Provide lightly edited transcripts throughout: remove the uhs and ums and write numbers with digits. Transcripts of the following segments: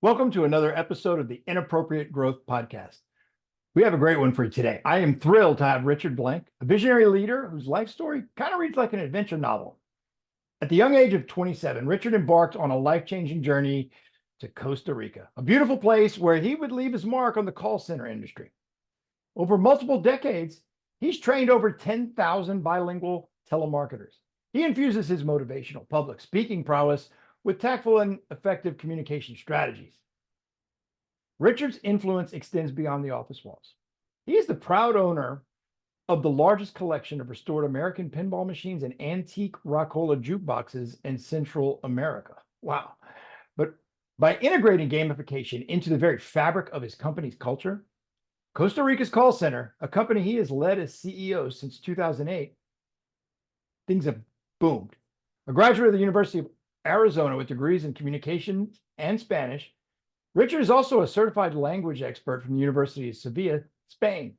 Welcome to another episode of the Inappropriate Growth Podcast. We have a great one for you today. I am thrilled to have Richard Blank, a visionary leader whose life story kind of reads like an adventure novel. At the young age of 27, Richard embarked on a life-changing journey to Costa Rica, a beautiful place where he would leave his mark on the call center industry. Over multiple decades, he's trained over 10,000 bilingual telemarketers. He infuses his motivational public speaking prowess with tactful and effective communication strategies. Richard's influence extends beyond the office walls. He is the proud owner of the largest collection of restored American pinball machines and antique Rockola jukeboxes in Central America. Wow. But by integrating gamification into the very fabric of his company's culture, Costa Rica's call center, a company he has led as CEO since 2008, things have boomed. A graduate of the University of Arizona with degrees in communication and Spanish, Richard is also a certified language expert from the University of Sevilla, Spain.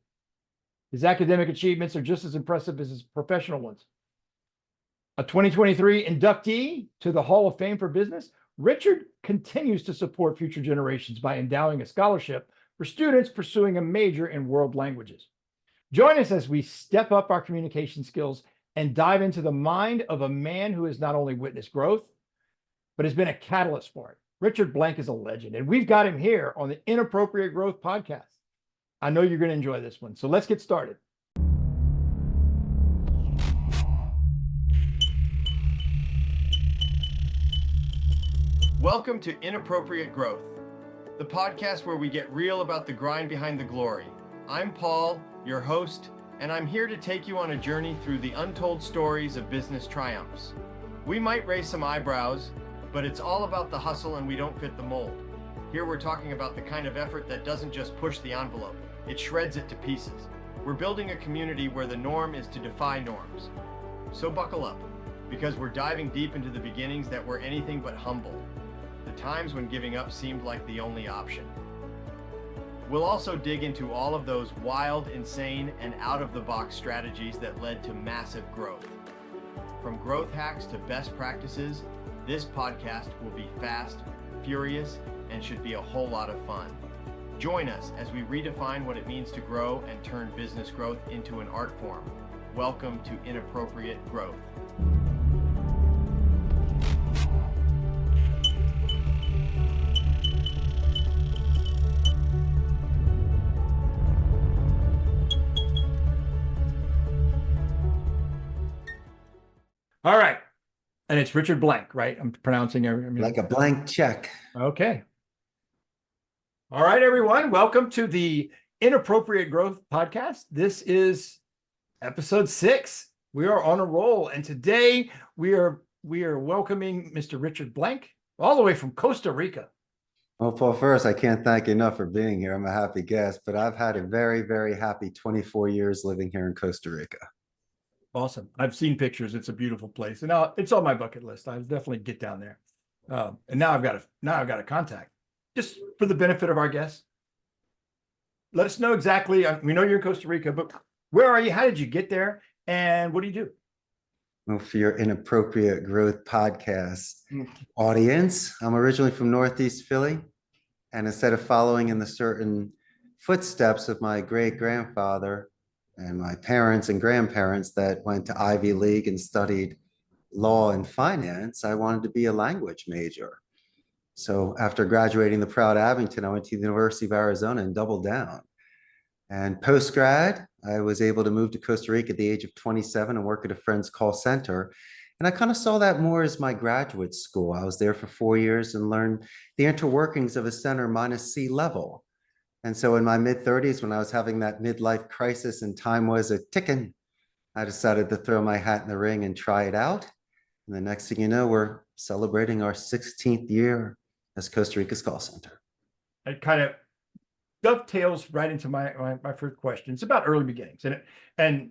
His academic achievements are just as impressive as his professional ones. A 2023 inductee to the Hall of Fame for Business, Richard continues to support future generations by endowing a scholarship for students pursuing a major in world languages. Join us as we step up our communication skills and dive into the mind of a man who has not only witnessed growth, but has been a catalyst for it. Richard Blank is a legend, and we've got him here on the Inappropriate Growth Podcast. I know you're going to enjoy this one, so let's get started. Welcome to Inappropriate Growth, the podcast where we get real about the grind behind the glory. I'm Paul, your host, and I'm here to take you on a journey through the untold stories of business triumphs. We might raise some eyebrows, but it's all about the hustle and we don't fit the mold. Here we're talking about the kind of effort that doesn't just push the envelope, it shreds it to pieces. We're building a community where the norm is to defy norms. So buckle up, because we're diving deep into the beginnings that were anything but humble, the times when giving up seemed like the only option. We'll also dig into all of those wild, insane, and out-of-the-box strategies that led to massive growth. From growth hacks to best practices, this podcast will be fast, furious, and should be a whole lot of fun. Join us as we redefine what it means to grow and turn business growth into an art form. Welcome to Inappropriate Growth. All right. And it's Richard Blank, right? I'm pronouncing everything. Like a blank check. Okay. All right, everyone. Welcome to the Inappropriate Growth Podcast. This is episode 6. We are on a roll. And today we are welcoming Mr. Richard Blank all the way from Costa Rica. Well, Paul, first, I can't thank you enough for being here. I'm a happy guest, but I've had a very, very happy 24 years living here in Costa Rica. Awesome. I've seen pictures. It's a beautiful place. And now it's on my bucket list. I'll definitely get down there. And now I've got a contact. Just for the benefit of our guests, let us know exactly. We know you're in Costa Rica, but where are you? How did you get there? And what do you do? Well, for your Inappropriate Growth Podcast audience, I'm originally from Northeast Philly. And instead of following in the certain footsteps of my great-grandfather and my parents and grandparents that went to Ivy League and studied law and finance, I wanted to be a language major. So after graduating the proud Abington, I went to the University of Arizona and doubled down. And post-grad, I was able to move to Costa Rica at the age of 27 and work at a friend's call center. And I kind of saw that more as my graduate school. I was there for 4 years and learned the interworkings of a center minus C level. And so in my mid-30s, when I was having that midlife crisis and time was a ticking, I decided to throw my hat in the ring and try it out. And the next thing you know, we're celebrating our 16th year as Costa Rica's call center. It kind of dovetails right into my first question. It's about early beginnings. And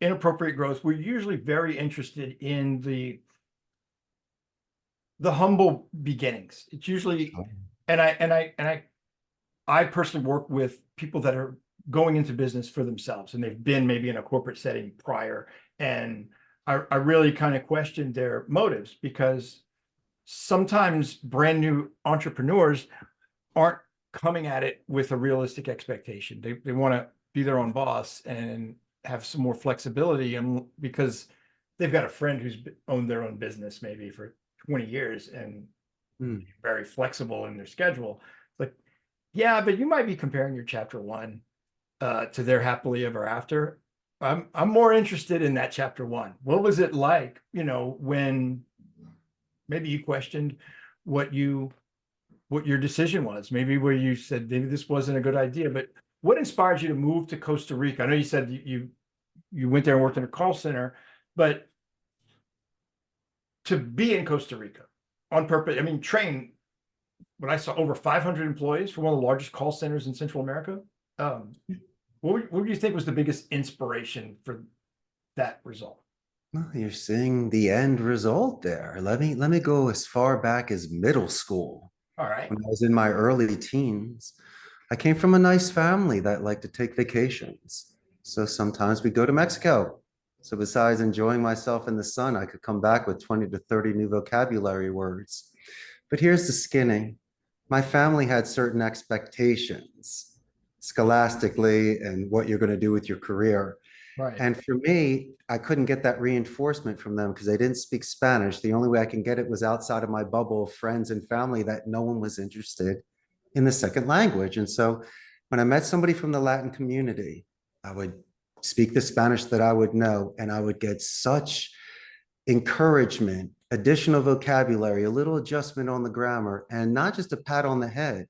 Inappropriate Growth, we're usually very interested in the humble beginnings. It's usually, I personally work with people that are going into business for themselves, and they've been maybe in a corporate setting prior. And I really kind of question their motives, because sometimes brand new entrepreneurs, aren't coming at it with a realistic expectation. They want to be their own boss and have some more flexibility, and because they've got a friend who's owned their own business maybe for 20 years and very flexible in their schedule. Like, yeah, but you might be comparing your chapter one to their happily ever after. I'm more interested in that chapter one. What was it like, when maybe you questioned what your decision was, maybe where you said maybe this wasn't a good idea, but what inspired you to move to Costa Rica? I know you said you went there and worked in a call center, but to be in Costa Rica on purpose, I mean, train, when I saw over 500 employees for one of the largest call centers in Central America, what do you think was the biggest inspiration for that result? Well, you're seeing the end result there. Let me go as far back as middle school. All right. When I was in my early teens, I came from a nice family that liked to take vacations. So sometimes we go to Mexico. So besides enjoying myself in the sun, I could come back with 20 to 30 new vocabulary words. But here's the skinny. My family had certain expectations scholastically and what you're going to do with your career. Right. And for me, I couldn't get that reinforcement from them because they didn't speak Spanish. The only way I can get it was outside of my bubble of friends and family that no one was interested in the second language. And so when I met somebody from the Latin community, I would speak the Spanish that I would know, and I would get such encouragement, additional vocabulary, a little adjustment on the grammar, and not just a pat on the head,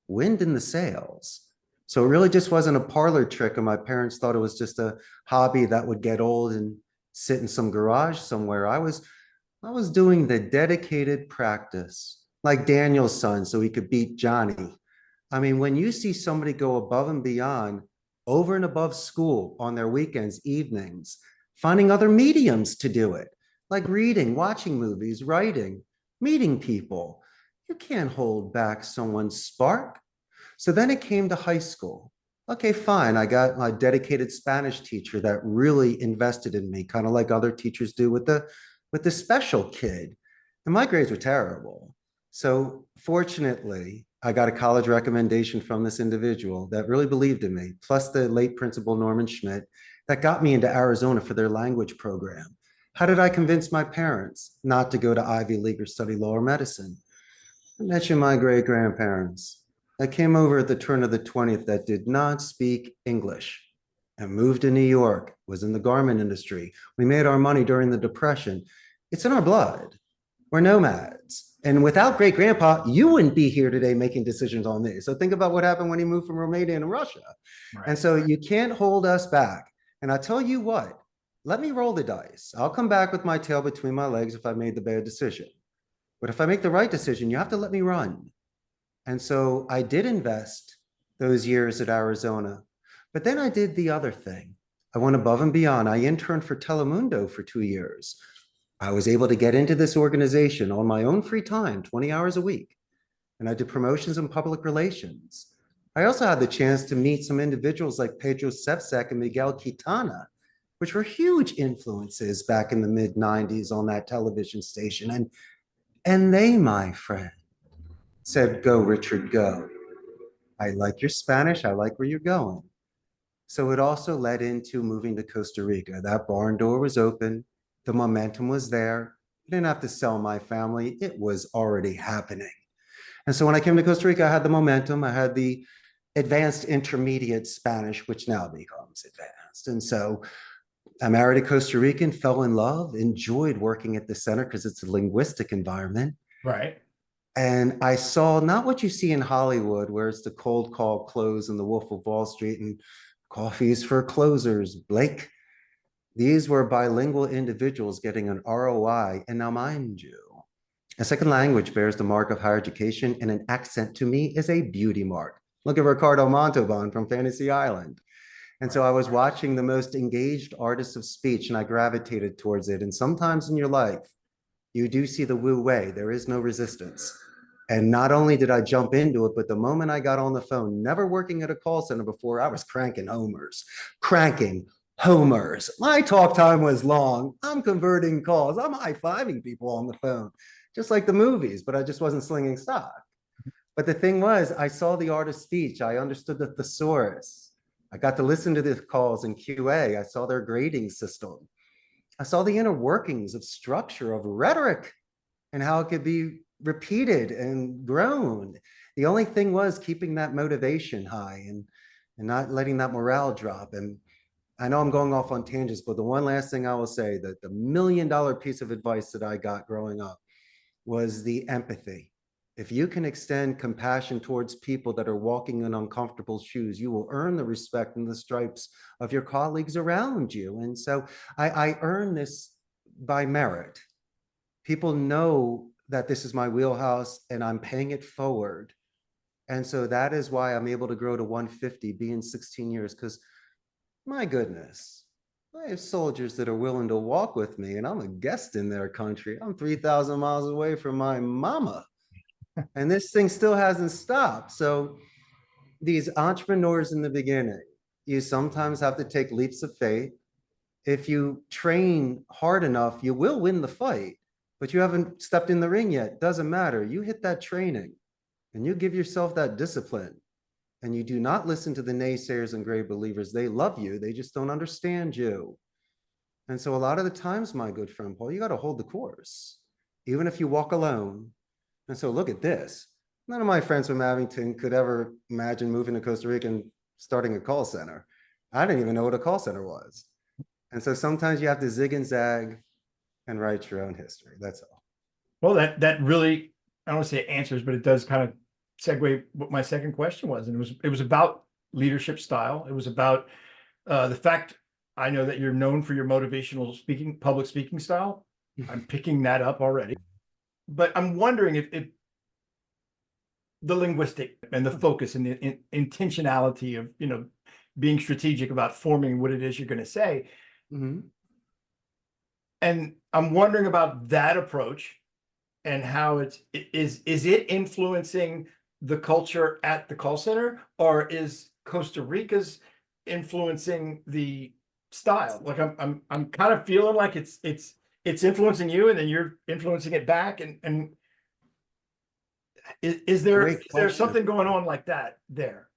wind in the sails. So it really just wasn't a parlor trick, and my parents thought it was just a hobby that would get old and sit in some garage somewhere. I was doing the dedicated practice, like Daniel's son, so he could beat Johnny. I mean, when you see somebody go above and beyond, over and above school on their weekends, evenings, finding other mediums to do it, like reading, watching movies, writing, meeting people, you can't hold back someone's spark. So then it came to high school. Okay, fine. I got my dedicated Spanish teacher that really invested in me, kind of like other teachers do with the special kid. And my grades were terrible. So fortunately, I got a college recommendation from this individual that really believed in me, plus the late principal Norman Schmidt, that got me into Arizona for their language program. How did I convince my parents not to go to Ivy League or study law or medicine? I mentioned my great grandparents that came over at the turn of the 20th that did not speak English and moved to New York, was in the garment industry. We made our money during the Depression. It's in our blood. We're nomads. And without great grandpa, you wouldn't be here today making decisions on this. So think about what happened when he moved from Romania and Russia. Right. And so you can't hold us back. And I tell you what, let me roll the dice. I'll come back with my tail between my legs if I made the bad decision. But if I make the right decision, you have to let me run. And so I did invest those years at Arizona. But then I did the other thing. I went above and beyond. I interned for Telemundo for 2 years. I was able to get into this organization on my own free time, 20 hours a week. And I did promotions and public relations. I also had the chance to meet some individuals like Pedro Sepsek and Miguel Quintana, which were huge influences back in the mid-90s on that television station. And they, my friend, said, "Go, Richard, go. I like your Spanish. I like where you're going." So it also led into moving to Costa Rica. That barn door was open. The momentum was there. I didn't have to sell my family. It was already happening. And so when I came to Costa Rica, I had the momentum. I had the advanced intermediate Spanish, which now becomes advanced. And so I married a Costa Rican, fell in love, enjoyed working at the center because it's a linguistic environment. Right. And I saw not what you see in Hollywood, where it's the cold call close and the Wolf of Wall Street and coffees for closers. Blake, these were bilingual individuals getting an ROI. And now, mind you, a second language bears the mark of higher education, and an accent to me is a beauty mark. Look at Ricardo Montalban from Fantasy Island. And so I was watching the most engaged artists of speech, and I gravitated towards it. And sometimes in your life, you do see the Wu Wei. There is no resistance. And not only did I jump into it, but the moment I got on the phone, never working at a call center before, I was cranking homers. My talk time was long. I'm converting calls. I'm high-fiving people on the phone, just like the movies, but I just wasn't slinging stock. But the thing was, I saw the art of speech. I understood the thesaurus. I got to listen to the calls in QA. I saw their grading system. I saw the inner workings of structure, of rhetoric, and how it could be repeated and grown. The only thing was keeping that motivation high and not letting that morale drop. And I know I'm going off on tangents, but the one last thing I will say, that the $1 million piece of advice that I got growing up was the empathy. If you can extend compassion towards people that are walking in uncomfortable shoes, you will earn the respect and the stripes of your colleagues around you. And so I earn this by merit. People know that this is my wheelhouse and I'm paying it forward. And so that is why I'm able to grow to 150, be in 16 years, because my goodness, I have soldiers that are willing to walk with me, and I'm a guest in their country. I'm 3,000 miles away from my mama, and this thing still hasn't stopped. So these entrepreneurs in the beginning, you sometimes have to take leaps of faith. If you train hard enough, you will win the fight, but you haven't stepped in the ring yet. Doesn't matter. You hit that training and you give yourself that discipline, and you do not listen to the naysayers and great believers. They love you. They just don't understand you. And so a lot of the times, my good friend Paul, you got to hold the course, even if you walk alone. And so look at this. None of my friends from Abington could ever imagine moving to Costa Rica and starting a call center. I didn't even know what a call center was. And so sometimes you have to zig and zag and write your own history. That's all. Well, that really, I don't want to say answers, but it does kind of segue what my second question was. And it was about leadership style. It was about the fact, I know that you're known for your motivational speaking, public speaking style. I'm picking that up already. But I'm wondering if the linguistic and the focus and the intentionality of, being strategic about forming what it is you're going to say. Mm-hmm. And I'm wondering about that approach and how is it influencing the culture at the call center, or is Costa Rica's influencing the style? Like I'm kind of feeling like it's influencing you, and then you're influencing it back. And is there something going on like that there?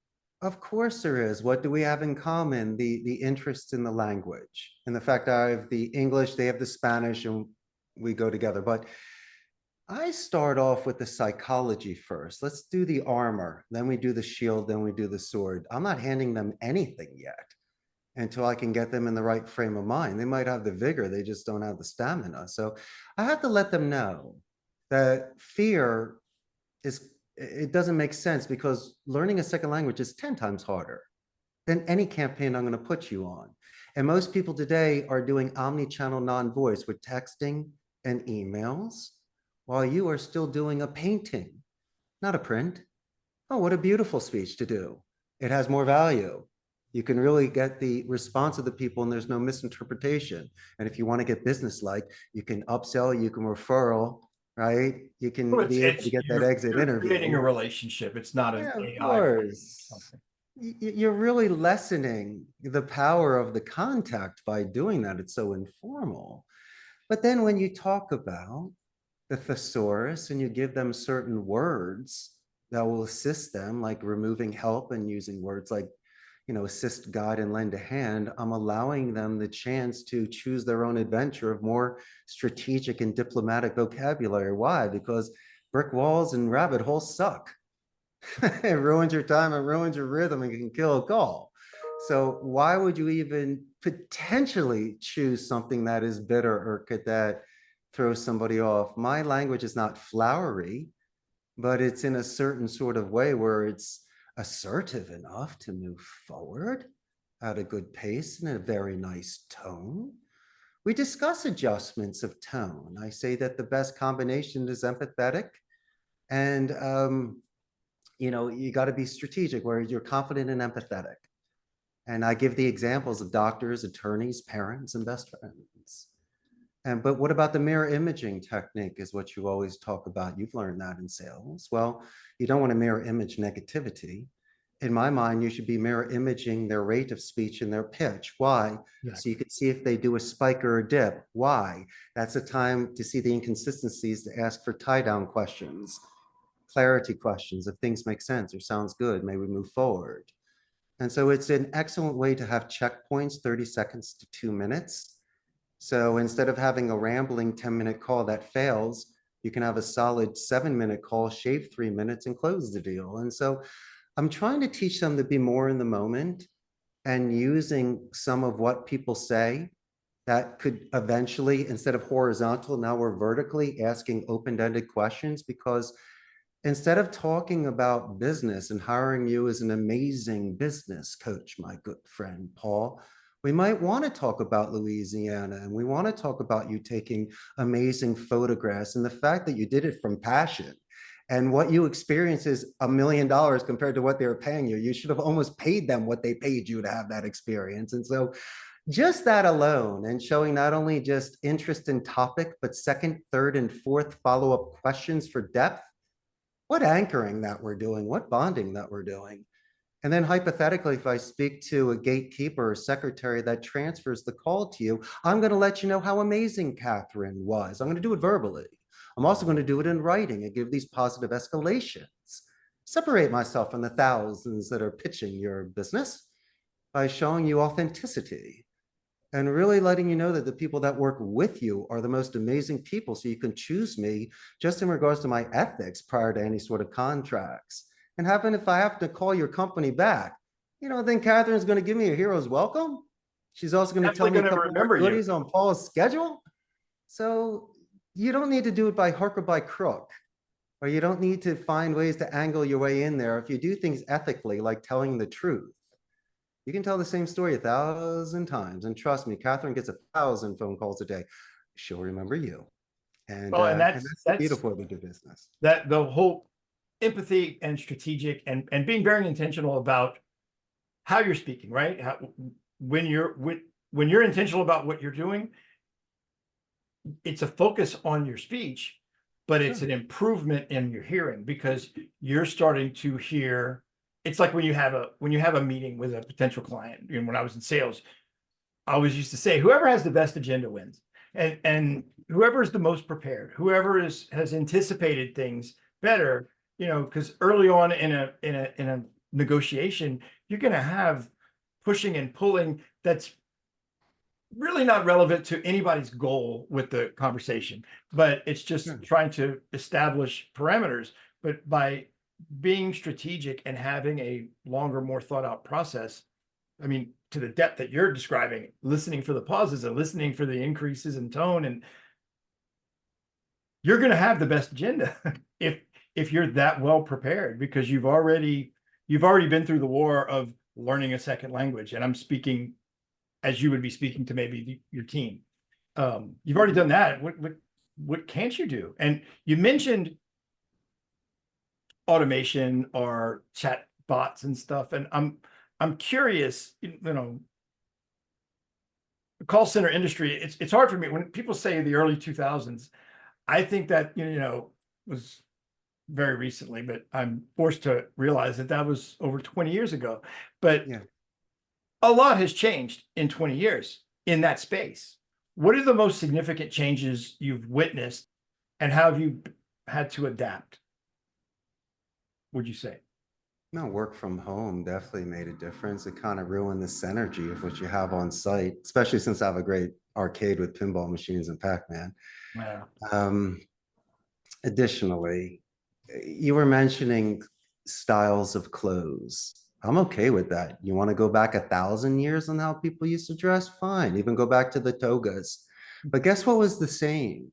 Of course there is. What do we have in common? The interest in the language, and the fact I have the English, they have the Spanish, and we go together. But I start off with the psychology first. Let's do the armor, then we do the shield, then we do the sword. I'm not handing them anything yet until I can get them in the right frame of mind. They might have the vigor, they just don't have the stamina. So I have to let them know that fear it doesn't make sense, because learning a second language is 10 times harder than any campaign I'm going to put you on. And most people today are doing omni-channel non-voice with texting and emails, while you are still doing a painting, not a print. Oh, what a beautiful speech to do. It has more value. You can really get the response of the people, and there's no misinterpretation. And if you want to get business-like, you can upsell, you can referral, right? You can be able to get that exit interview. Creating a relationship. It's not an Yeah, AI. of course. You're really lessening the power of the contact by doing that. It's so informal. But then when you talk about the thesaurus and you give them certain words that will assist them, like removing help and using words like, assist, guide, and lend a hand, I'm allowing them the chance to choose their own adventure of more strategic and diplomatic vocabulary. Why? Because brick walls and rabbit holes suck. It ruins your time, it ruins your rhythm, and can kill a call. So why would you even potentially choose something that is bitter, or could that throw somebody off? My language is not flowery, but it's in a certain sort of way where it's assertive enough to move forward at a good pace and a very nice tone. We discuss adjustments of tone. I say that the best combination is empathetic, and you got to be strategic where you're confident and empathetic. And I give the examples of doctors, attorneys, parents, and best friends. But what about the mirror imaging technique is what you always talk about. You've learned that in sales. Well, you don't want to mirror image negativity. In my mind, you should be mirror imaging their rate of speech and their pitch. Why? Yeah. So you can see if they do a spike or a dip. Why? That's a time to see the inconsistencies, to ask for tie down questions. clarity questions. If things make sense or sounds good, may we move forward? And so it's an excellent way to have checkpoints, 30 seconds to 2 minutes. So instead of having a rambling 10-minute call that fails, you can have a solid 7-minute call, shave 3 minutes and close the deal. And so I'm trying to teach them to be more in the moment and using some of what people say that could eventually, instead of horizontal, now we're vertically asking open-ended questions, because instead of talking about business and hiring you as an amazing business coach, my good friend, Paul, we might want to talk about Louisiana, and we want to talk about you taking amazing photographs and the fact that you did it from passion. And what you experience is $1 million compared to what they were paying you. You should have almost paid them what they paid you to have that experience. And so just that alone, and showing not only just interest in topic, but second, third, and fourth follow-up questions for depth, what anchoring that we're doing, what bonding that we're doing. And then hypothetically, if I speak to a gatekeeper or secretary that transfers the call to you, I'm going to let you know how amazing Catherine was. I'm going to do it verbally. I'm also going to do it in writing and give these positive escalations. Separate myself from the thousands that are pitching your business by showing you authenticity and really letting you know that the people that work with you are the most amazing people. So you can choose me just in regards to my ethics prior to any sort of contracts. And happen if I have to call your company back, then Catherine's going to give me a hero's welcome. She's also going to tell me a couple more goodies on Paul's schedule. So you don't need to do it by hook or by crook, or you don't need to find ways to angle your way in there. If you do things ethically, like telling the truth, you can tell the same story 1,000 times. And trust me, Catherine gets 1,000 phone calls a day. She'll remember you. And, and that's the beautiful way to do business. That the whole empathy and strategic and being very intentional about how you're speaking, right? When you're intentional about what you're doing, it's a focus on your speech, but it's an improvement in your hearing, because you're starting to hear. It's like when you have a meeting with a potential client. When I was in sales, I always used to say, whoever has the best agenda wins, and whoever is the most prepared, whoever has anticipated things better. Because early on in a negotiation, you're going to have pushing and pulling that's really not relevant to anybody's goal with the conversation, but it's just trying to establish parameters. But by being strategic and having a longer, more thought out process, to the depth that you're describing, listening for the pauses and listening for the increases in tone, and you're going to have the best agenda if you're that well prepared, because you've already been through the war of learning a second language. And I'm speaking as you would be speaking to maybe your team. You've already done that. What can't you do? And you mentioned automation or chat bots and stuff. And I'm curious, the call center industry, it's hard for me when people say the early 2000s. I think that, was very recently, but I'm forced to realize that was over 20 years ago. But a lot has changed in 20 years in that space. What are the most significant changes you've witnessed, and how have you had to adapt, would you say? No, work from home definitely made a difference. It kind of ruined the synergy of what you have on site, especially since I have a great arcade with pinball machines and Pac-Man. Wow. Additionally, you were mentioning styles of clothes. I'm okay with that. You want to go back 1,000 years on how people used to dress? Fine. Even go back to the togas. But guess what was the same?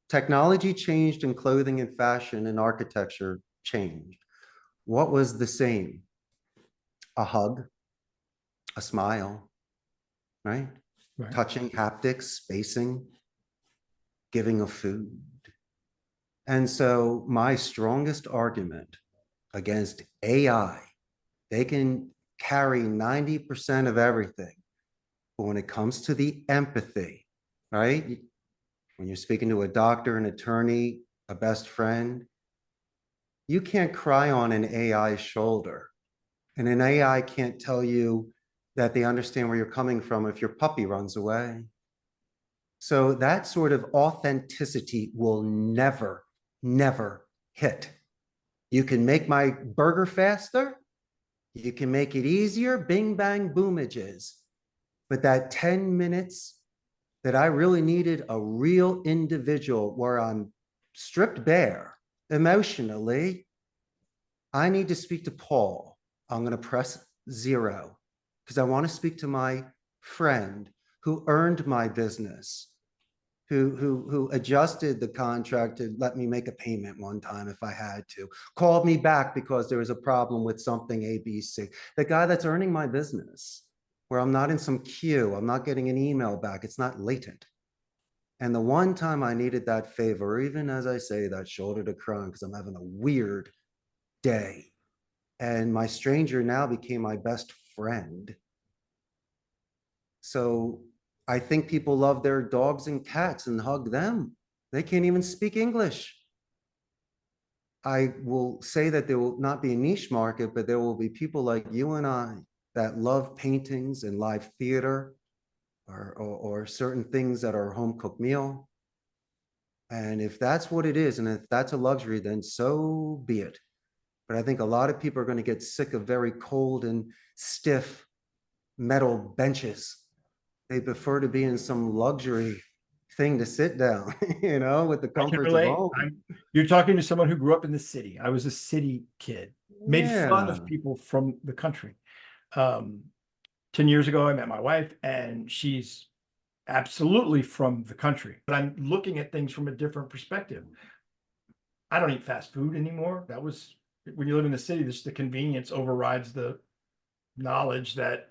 Technology changed and clothing and fashion and architecture changed. What was the same? A hug, a smile, right? Touching, haptics, spacing, giving of food. And so my strongest argument against AI, they can carry 90% of everything. But when it comes to the empathy, right? When you're speaking to a doctor, an attorney, a best friend, you can't cry on an AI's shoulder. And an AI can't tell you that they understand where you're coming from if your puppy runs away. So that sort of authenticity will never hit. You can make my burger faster. You can make it easier, bing, bang, boomages. But that 10 minutes that I really needed a real individual where I'm stripped bare emotionally, I need to speak to Paul. I'm going to press 0 because I want to speak to my friend who earned my business, who adjusted the contract to let me make a payment one time if I had to, called me back because there was a problem with something A, B, C. The guy that's earning my business, where I'm not in some queue, I'm not getting an email back, it's not latent. And the one time I needed that favor, even as I say that, shoulder to crown, because I'm having a weird day. And my stranger now became my best friend. So I think people love their dogs and cats and hug them. They can't even speak English. I will say that there will not be a niche market, but there will be people like you and I that love paintings and live theater or certain things that are home cooked meal. And if that's what it is, and if that's a luxury, then so be it. But I think a lot of people are going to get sick of very cold and stiff metal benches. They prefer to be in some luxury thing to sit down, with the I can comforts of relate. home. You're talking to someone who grew up in the city. I was a city kid, made fun Yeah. of people from the country. 10 years ago, I met my wife, and she's absolutely from the country, but I'm looking at things from a different perspective. I don't eat fast food anymore. That was when you live in the city, the convenience overrides the knowledge that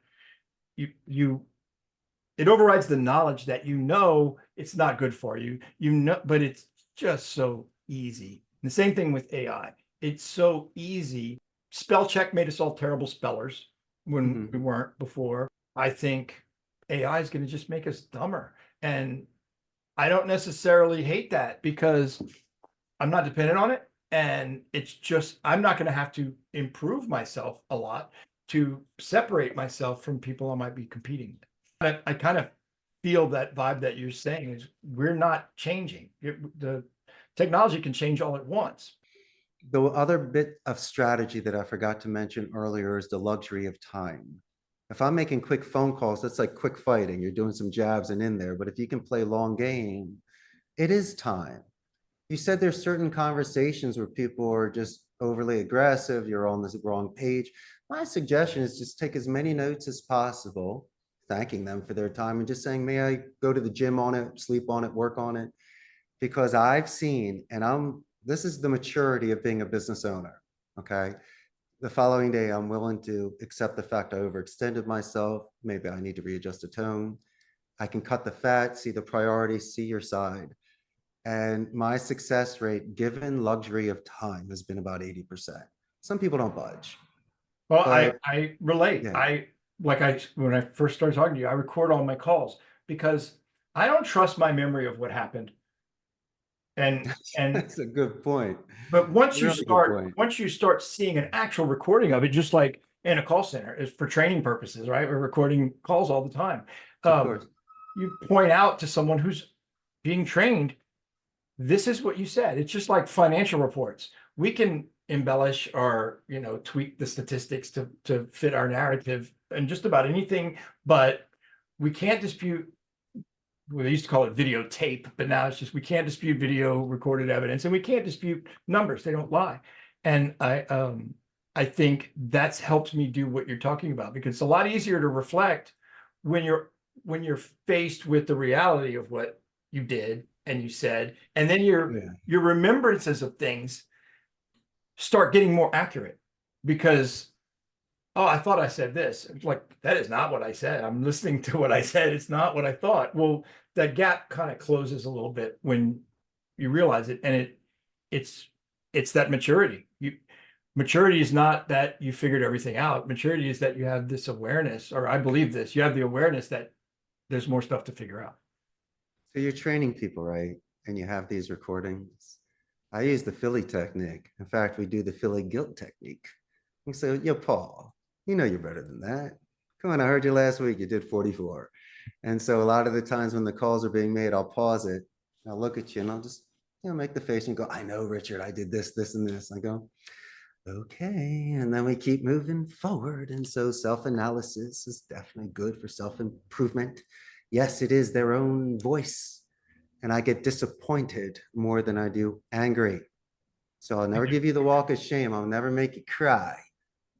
you it overrides the knowledge that it's not good for you, but it's just so easy. And the same thing with AI. It's so easy. Spell check made us all terrible spellers when we weren't before. I think AI is going to just make us dumber. And I don't necessarily hate that because I'm not dependent on it. And it's just, I'm not going to have to improve myself a lot to separate myself from people I might be competing with. I kind of feel that vibe that you're saying is we're not changing. The technology can change all at once. The other bit of strategy that I forgot to mention earlier is the luxury of time. If I'm making quick phone calls, that's like quick fighting. You're doing some jabs and in there. But if you can play long game, it is time. You said there's certain conversations where people are just overly aggressive. You're on the wrong page. My suggestion is just take as many notes as possible, thanking them for their time and just saying, may I go to the gym on it, sleep on it, work on it? Because I've seen, and this is the maturity of being a business owner. Okay. The following day, I'm willing to accept the fact I overextended myself. Maybe I need to readjust the tone. I can cut the fat, see the priorities, see your side. And my success rate, given luxury of time, has been about 80%. Some people don't budge. Well, But I relate. yeah, When I first started talking to you, I record all my calls because I don't trust my memory of what happened. And that's a good point. but Really good point. once you start seeing an actual recording of it, just like in a call center, is for training purposes, right? We're recording calls all the time. Of course. You point out to someone who's being trained, this is what you said. It's just like financial reports. We can embellish or tweak the statistics to fit our narrative and just about anything, but we can't dispute. Well, they used to call it videotape, but now it's just we can't dispute video recorded evidence, and we can't dispute numbers. They don't lie. And I think that's helped me do what you're talking about, because it's a lot easier to reflect when you're faced with the reality of what you did and you said, and then your remembrances of things start getting more accurate because, oh, I thought I said this. It's like, that is not what I said. I'm listening to what I said. It's not what I thought. Well, that gap kind of closes a little bit when you realize it. And it's that maturity. Maturity is not that you figured everything out. Maturity is that you have this awareness, or I believe this, you have the awareness that there's more stuff to figure out. So you're training people, right? And you have these recordings. I use the Philly technique. In fact, we do the Philly guilt technique. We say, yo, Paul, you're better than that. Come on, I heard you last week. You did 44. And so a lot of the times when the calls are being made, I'll pause it. I'll look at you and I'll just, make the face and go, I know, Richard, I did this, this, and this. I go, Okay, and then we keep moving forward. And so self-analysis is definitely good for self-improvement. Yes, it is their own voice. And I get disappointed more than I do angry. So I'll never give you the walk of shame. I'll never make you cry.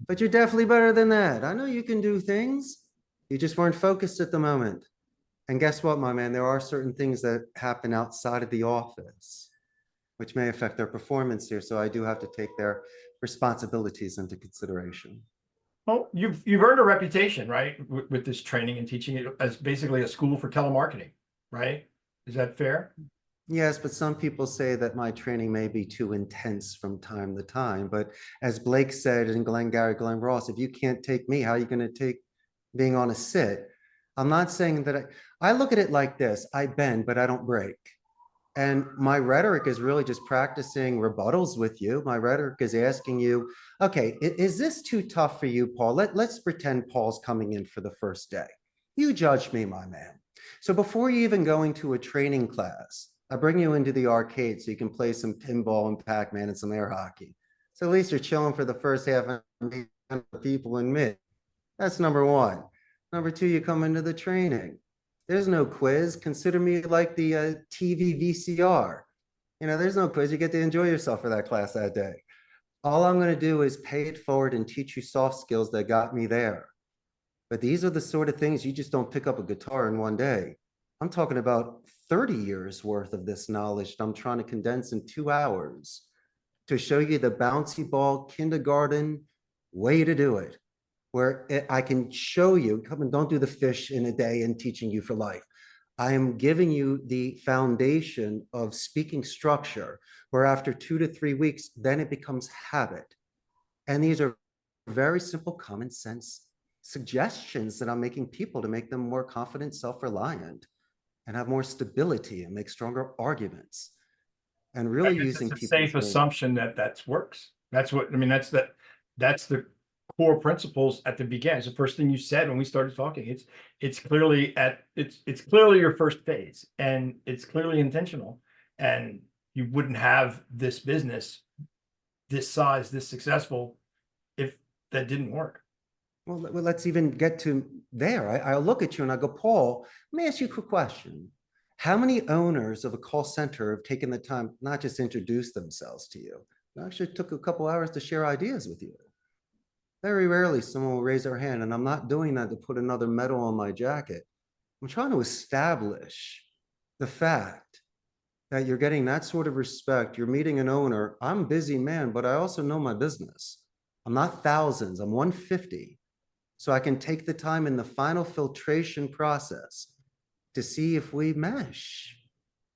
But you're definitely better than that. I know you can do things. You just weren't focused at the moment. And guess what, my man? There are certain things that happen outside of the office, which may affect their performance here. So I do have to take their responsibilities into consideration. Well, you've earned a reputation, right, with this training and teaching it as basically a school for telemarketing, right? Is that fair? Yes, but some people say that my training may be too intense from time to time. But as Blake said in Glengarry Glen Ross, if you can't take me, how are you going to take being on a sit? I'm not saying that I look at it like this. I bend, but I don't break. And my rhetoric is really just practicing rebuttals with you. My rhetoric is asking you, okay, is this too tough for you, Paul? Let's pretend Paul's coming in for the first day. You judge me, my man. So before you even go into a training class, I bring you into the arcade so you can play some pinball and Pac-Man and some air hockey. So at least you're chilling for the first half of the people and me. That's number one. Number two, you come into the training. There's no quiz. Consider me like the TV VCR. There's no quiz. You get to enjoy yourself for that class that day. All I'm going to do is pay it forward and teach you soft skills that got me there. But these are the sort of things you just don't pick up a guitar in one day. I'm talking about 30 years worth of this knowledge that I'm trying to condense in 2 hours to show you the bouncy ball kindergarten way to do it, where I can show you, come and don't do the fish in a day and teaching you for life. I am giving you the foundation of speaking structure, where after 2 to 3 weeks, then it becomes habit. And these are very simple common sense suggestions that I'm making people to make them more confident, self-reliant, and have more stability and make stronger arguments. And I really guess using it's a people's safe brain. assumption that works. That's what I mean. That's the core principles at the beginning. It's the first thing you said when we started talking. It's clearly it's clearly your first phase, and it's clearly intentional. And you wouldn't have this business this size, this successful, if that didn't work. Well, let's even get to there. I'll look at you and I go, Paul, let me ask you a quick question. How many owners of a call center have taken the time not just to introduce themselves to you, but actually took a couple hours to share ideas with you? Very rarely someone will raise their hand, and I'm not doing that to put another medal on my jacket. I'm trying to establish the fact that you're getting that sort of respect. You're meeting an owner. I'm a busy man, but I also know my business. I'm not thousands, I'm 150. So I can take the time in the final filtration process to see if we mesh.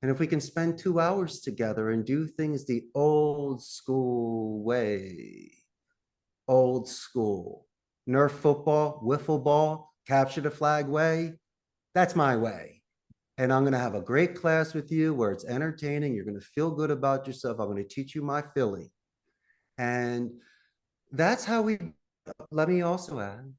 And if we can spend 2 hours together and do things the old school way. Old school. Nerf football, wiffle ball, capture the flag way. That's my way. And I'm going to have a great class with you where it's entertaining. You're going to feel good about yourself. I'm going to teach you my Philly. And that's how let me also add,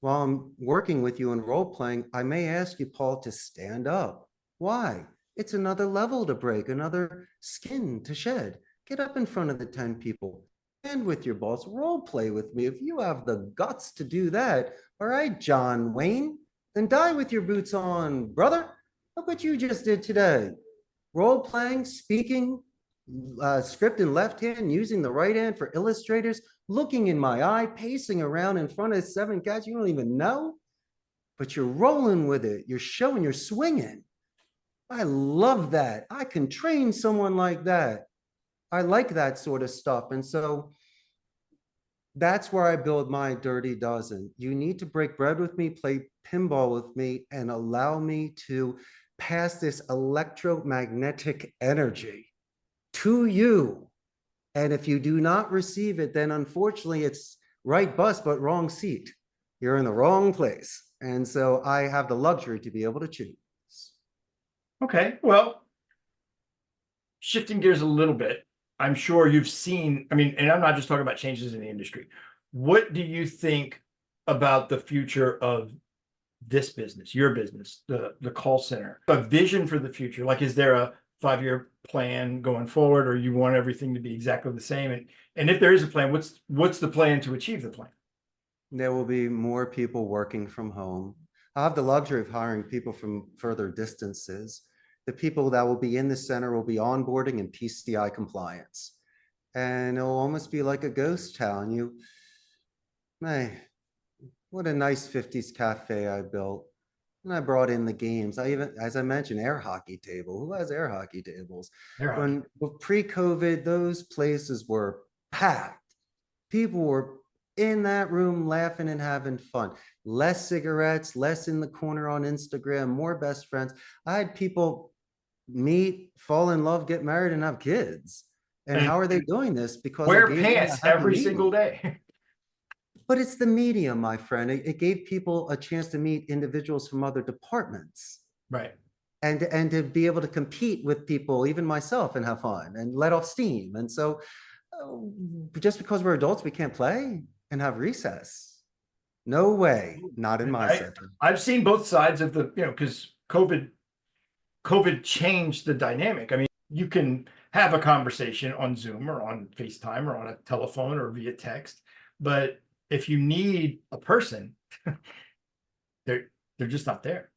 while I'm working with you in role playing, I may ask you, Paul, to stand up. Why? It's another level to break, another skin to shed. Get up in front of the 10 people. Stand with your boss, role play with me. If you have the guts to do that, all right, John Wayne, then die with your boots on, brother. Look what you just did today. Role playing, speaking, script in left hand, using the right hand for illustrators, looking in my eye, pacing around in front of 7 cats you don't even know, but you're rolling with it. You're showing, you're swinging. I love that. I can train someone like that. I like that sort of stuff. And so that's where I build my dirty dozen. You need to break bread with me, play pinball with me, and allow me to pass this electromagnetic energy to you. And if you do not receive it, then unfortunately it's right bus, but wrong seat. You're in the wrong place. And so I have the luxury to be able to choose. Okay, well, shifting gears a little bit, I'm sure you've seen, I mean, and I'm not just talking about changes in the industry. What do you think about the future of this business, your business, the call center, a vision for the future? Like, is there a 5-year plan going forward, or you want everything to be exactly the same? And if there is a plan, what's the plan to achieve the plan? There will be more people working from home. I have the luxury of hiring people from further distances. The people that will be in the center will be onboarding and PCI compliance. And it'll almost be like a ghost town. Man, what a nice 50s cafe I built. And I brought in the games. I even, as I mentioned, air hockey table. Who has air hockey tables? When pre-COVID, those places were packed. People were in that room laughing and having fun. Less cigarettes, less in the corner on Instagram, more best friends. I had people meet, fall in love, get married, and have kids. And how are they doing this? Because I wear gave them a pants happy every medium. single day. But it's the medium, my friend. It gave people a chance to meet individuals from other departments. Right. And to be able to compete with people, even myself, and have fun and let off steam. And so just because we're adults, we can't play and have recess. No way, not in my center. I've seen both sides of the, because COVID changed the dynamic. I mean, you can have a conversation on Zoom or on FaceTime or on a telephone or via text, but if you need a person, they're just not there.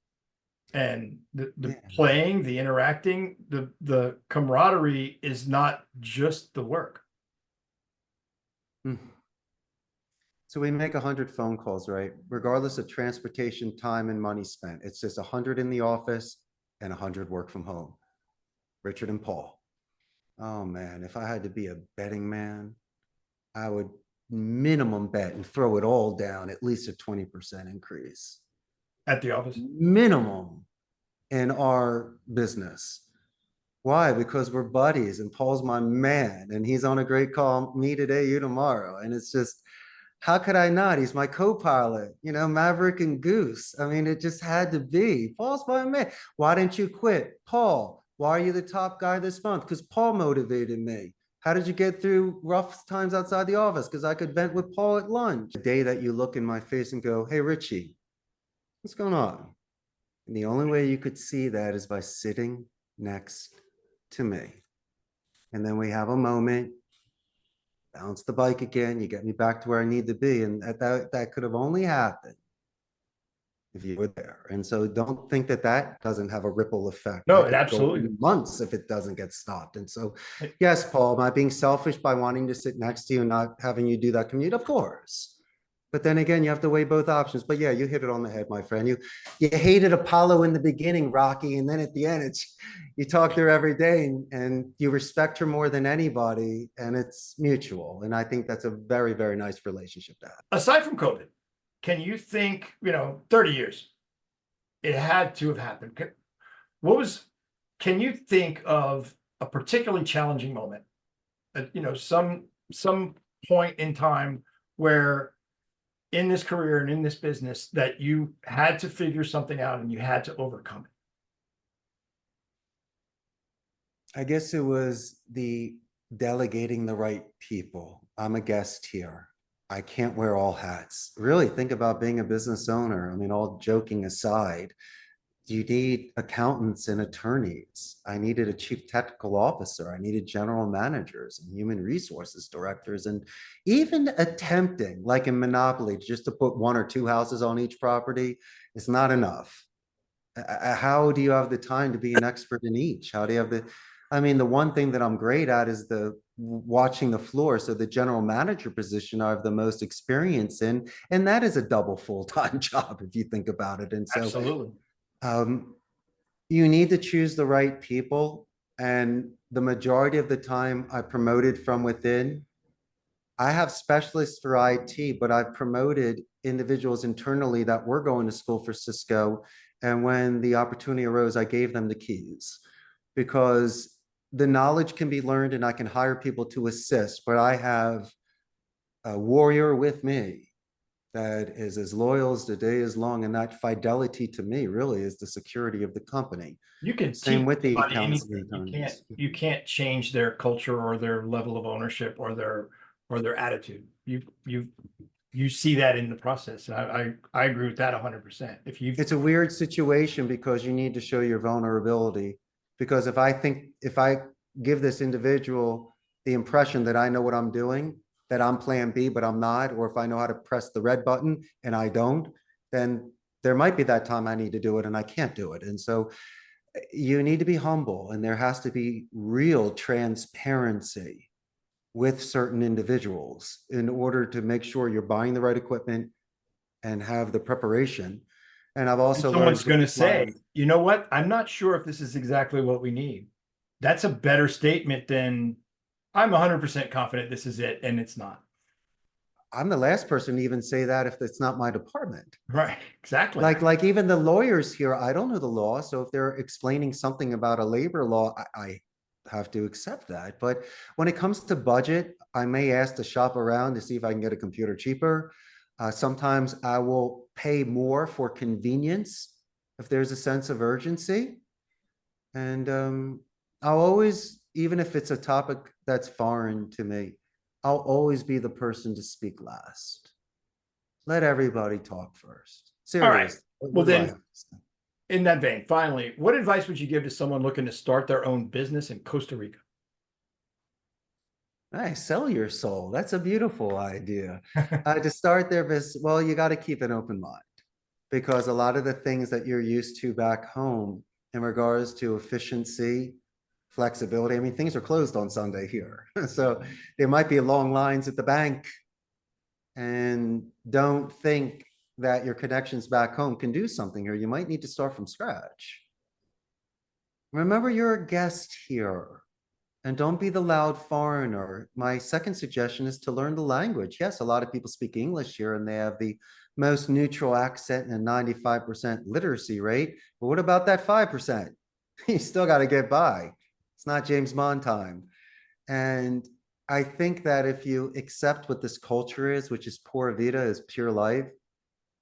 And the playing, the interacting, the camaraderie is not just the work. So we make 100 phone calls, right? Regardless of transportation, time, and money spent. It's just 100 in the office and 100 work from home. Richard and Paul. Oh man, if I had to be a betting man, I would minimum bet and throw it all down at least a 20% increase. At the office? Minimum in our business. Why? Because we're buddies and Paul's my man and he's on a great call, me today, you tomorrow. And it's just, how could I not? He's my co-pilot, Maverick and Goose. I mean, it just had to be. Paul's my man. Why didn't you quit? Paul, why are you the top guy this month? Because Paul motivated me. How did you get through rough times outside the office? Because I could vent with Paul at lunch. The day that you look in my face and go, hey, Richie, what's going on? And the only way you could see that is by sitting next to me. And then we have a moment, bounce the bike again, you get me back to where I need to be. And that could have only happened if you were there. And so don't think that doesn't have a ripple effect. No, it absolutely months if it doesn't get stopped. And so, yes, Paul, am I being selfish by wanting to sit next to you and not having you do that commute? Of course. But then again, you have to weigh both options. But yeah, you hit it on the head, my friend. You hated Apollo in the beginning, Rocky, and then at the end, you talk to her every day and you respect her more than anybody, and it's mutual. And I think that's a very, very nice relationship to have. Aside from COVID, can you think, 30 years, it had to have happened. Can you think of a particularly challenging moment, some point in time where in this career and in this business that you had to figure something out and you had to overcome it? I guess it was the delegating the right people. I'm a guest here. I can't wear all hats. Really think about being a business owner. I mean, all joking aside, you need accountants and attorneys. I needed a chief technical officer. I needed general managers and human resources directors, and even attempting, like in Monopoly, just to put 1 or 2 houses on each property is not enough. How do you have the time to be an expert in each? How do you have the one thing that I'm great at is watching the floor. So the general manager position I have the most experience in, and that is a double full-time job if you think about it. And so absolutely. You need to choose the right people. And the majority of the time I promoted from within. I have specialists for IT, but I've promoted individuals internally that were going to school for Cisco. And when the opportunity arose, I gave them the keys because the knowledge can be learned and I can hire people to assist, but I have a warrior with me that is as loyal as the day is long, and that fidelity to me really is the security of the company. You can Same with the accountants. You can't change their culture or their level of ownership or their attitude. You see that in the process. I agree with that 100%. It's a weird situation because you need to show your vulnerability, Because if I give this individual the impression that I know what I'm doing, that I'm plan B, but I'm not, or if I know how to press the red button and I don't, then there might be that time I need to do it and I can't do it. And so you need to be humble, and there has to be real transparency with certain individuals in order to make sure you're buying the right equipment and have the preparation. And I've And also learned someone's going to with say, clients, you know what? I'm not sure if this is exactly what we need. That's a better statement than I'm 100% confident this is it, and it's not. I'm the last person to even say that if it's not my department. Right. Exactly. Like even the lawyers here, I don't know the law. So if they're explaining something about a labor law, I have to accept that. But when it comes to budget, I may ask to shop around to see if I can get a computer cheaper. Sometimes I will pay more for convenience if there's a sense of urgency. And I'll always, even if it's a topic that's foreign to me, I'll always be the person to speak last. Let everybody talk first. All right. Seriously. Well, What do I then, have to say? in that vein, finally, what advice would you give to someone looking to start their own business in Costa Rica? Nice, sell your soul. That's a beautiful idea. To start their business, well, you got to keep an open mind, because a lot of the things that you're used to back home in regards to efficiency, flexibility, I mean, things are closed on Sunday here. So there might be long lines at the bank, and don't think that your connections back home can do something here. You might need to start from scratch. Remember, you're a guest here. And don't be the loud foreigner. My second suggestion is to learn the language. Yes, a lot of people speak English here and they have the most neutral accent and a 95% literacy rate. But what about that 5%? You still got to get by. It's not James Bond time. And I think that if you accept what this culture is, which is pura vida, is pure life,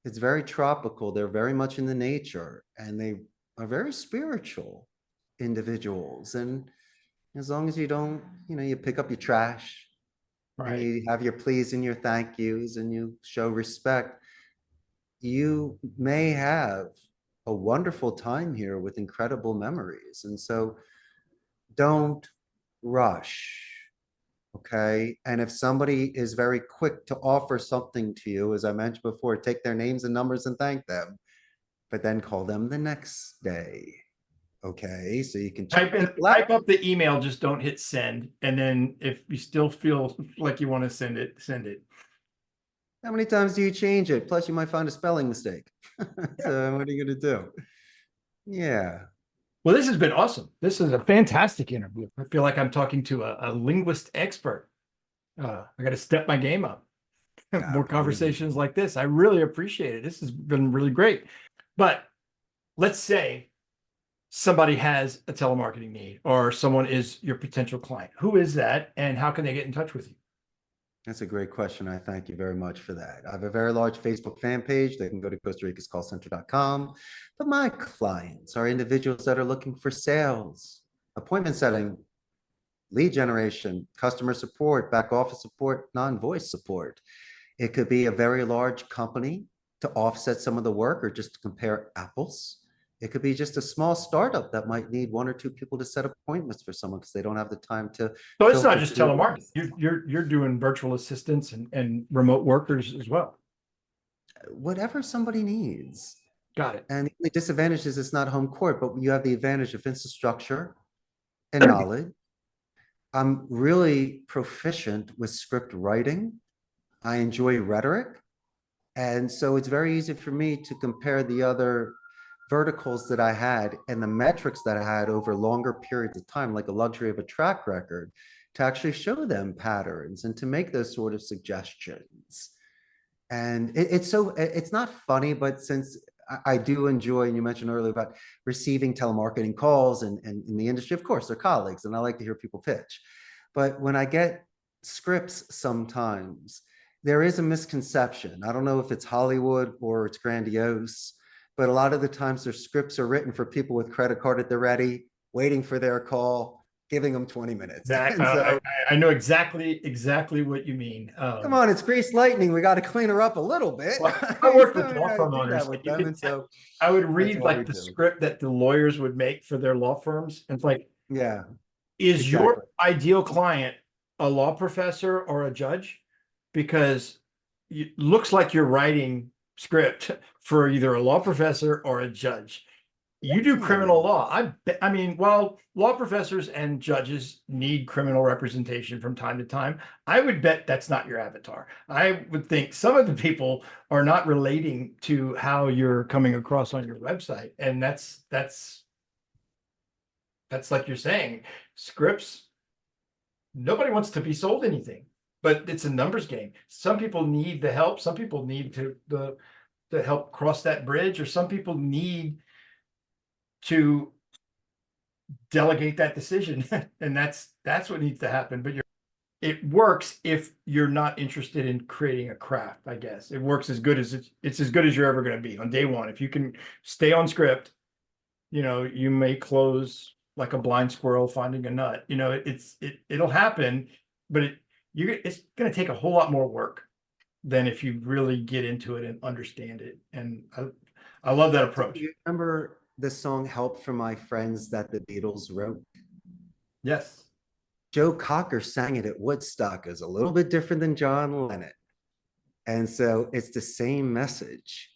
it's very tropical. They're very much in the nature and they are very spiritual individuals. And as long as you don't, you pick up your trash and Right. you have your please and your thank yous and you show respect, you may have a wonderful time here with incredible memories. And so don't rush. Okay. And if somebody is very quick to offer something to you, as I mentioned before, take their names and numbers and thank them, but then call them the next day. Okay, so you can check people out. Type up the email, just don't hit send. And then if you still feel like you want to send it, send it. How many times do you change it? Plus, you might find a spelling mistake. So what are you gonna do? Yeah. Well, this has been awesome. This is a fantastic interview. I feel like I'm talking to a linguist expert. I got to step my game up. More conversations like this. I really appreciate it. This has been really great. But let's say somebody has a telemarketing need or someone is your potential client. Who is that and how can they get in touch with you? That's a great question. I thank you very much for that. I have a very large Facebook fan page. They can go to CostaRicasCallCenter.com. But my clients are individuals that are looking for sales, appointment setting, lead generation, customer support, back office support, non-voice support. It could be a very large company to offset some of the work or just to compare apples. It could be just a small startup that might need one or two people to set appointments for someone because they don't have the time to. So it's not just telemarketing. You're doing virtual assistants and remote workers as well. Whatever somebody needs. Got it. And the disadvantage is it's not home court, but you have the advantage of infrastructure and knowledge. I'm really proficient with script writing. I enjoy rhetoric. And so it's very easy for me to compare the other verticals that I had and the metrics that I had over longer periods of time, like a luxury of a track record, to actually show them patterns and to make those sort of suggestions. And it's not funny, but since I do enjoy, and you mentioned earlier about receiving telemarketing calls and in the industry, of course, they're colleagues and I like to hear people pitch. But when I get scripts sometimes, there is a misconception. I don't know if it's Hollywood or it's grandiose, but a lot of the times their scripts are written for people with credit card at the ready, waiting for their call. giving them 20 minutes. That And so, I know exactly what you mean. come on, it's Grease Lightning. We got to clean her up a little bit. Well, I worked with We law gotta firm do owners. that with You them. could, And so I would that's read what we like the do. script that the lawyers would make for their law firms. And it's like, Yeah, is your exactly. ideal client a law professor or a judge? Because it looks like you're writing script for either a law professor or a judge. You do criminal law. I mean, while law professors and judges need criminal representation from time to time, I would bet that's not your avatar. I would think some of the people are not relating to how you're coming across on your website. And that's like you're saying, scripts, nobody wants to be sold anything, but it's a numbers game. Some people need the help, some people need to help cross that bridge, or some people need to delegate that decision. And that's what needs to happen. But it works if you're not interested in creating a craft. I guess it works as good as it's as good as you're ever going to be on day one. If you can stay on script, you may close like a blind squirrel finding a nut. It'll happen, but it's going to take a whole lot more work than if you really get into it and understand it. And I love that approach. Do you remember the song Help from My Friends that the Beatles wrote? Yes. Joe Cocker sang it at Woodstock. Is a little bit different than John Lennon. And so it's the same message,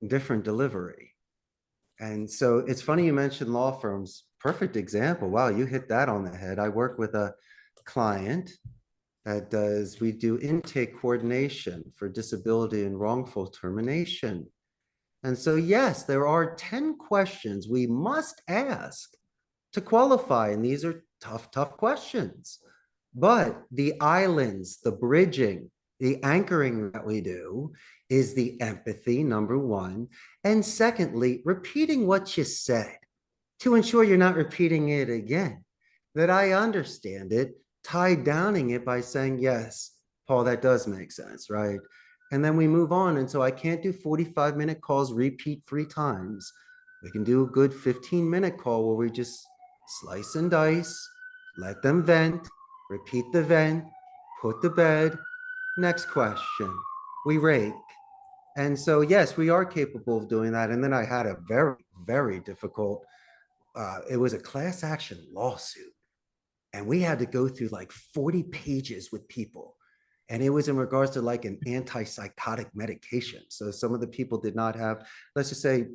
different delivery. And so it's funny you mentioned law firms. Perfect example. Wow, you hit that on the head. I work with a client we do intake coordination for disability and wrongful termination. And so, yes, there are 10 questions we must ask to qualify. And these are tough questions. But the islands, the bridging, the anchoring that we do is the empathy, number one. And secondly, repeating what you said to ensure you're not repeating it again, that I understand it, tied downing it by saying, yes, Paul, that does make sense, right? And then we move on. And so I can't do 45-minute calls, repeat 3 times. We can do a good 15-minute call where we just slice and dice, let them vent, repeat the vent, put to bed, next question. We rake. And so, yes, we are capable of doing that. And then I had a very difficult, it was a class action lawsuit. And we had to go through like 40 pages with people. And it was in regards to like an antipsychotic medication. So some of the people did not have, let's just say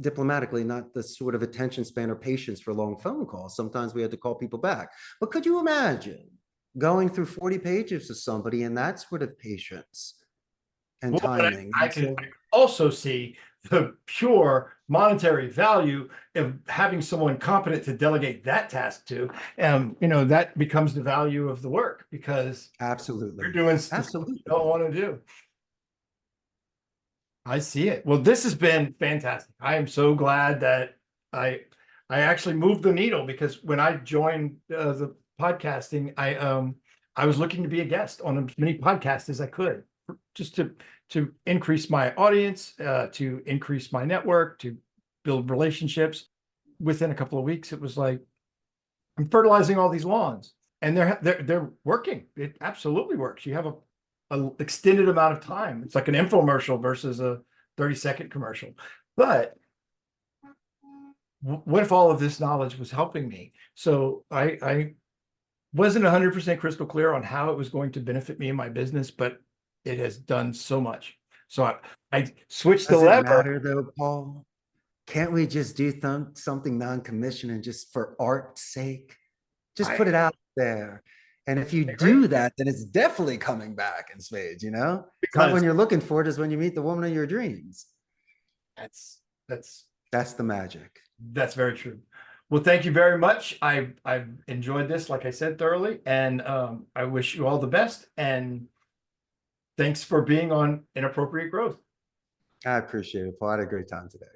diplomatically, not the sort of attention span or patience for long phone calls. Sometimes we had to call people back. But could you imagine going through 40 pages of somebody and that sort of patience and timing? I can also see the pure monetary value of having someone competent to delegate that task to. That becomes the value of the work, because Absolutely. you're doing stuff you don't want to do. I see it. Well, this has been fantastic. I am so glad that I actually moved the needle, because when I joined the podcasting, I was looking to be a guest on as many podcasts as I could, just to increase my audience, to increase my network, to build relationships. Within a couple of weeks, it was like, I'm fertilizing all these lawns, and they're working. It absolutely works. You have a extended amount of time. It's like an infomercial versus a 30-second commercial. But what if all of this knowledge was helping me? So I wasn't 100% crystal clear on how it was going to benefit me in my business, but it has done so much. So I switched the lever. Does it matter though, Paul? Can't we just do something non-commissioned and just for art's sake? Just put it out there. And if you do that, then it's definitely coming back in spades, It's not when you're looking for it, is when you meet the woman of your dreams. That's the magic. That's very true. Well, thank you very much. I've enjoyed this, like I said, thoroughly, and I wish you all the best. And thanks for being on Inappropriate Growth. I appreciate it, Paul. I had a great time today.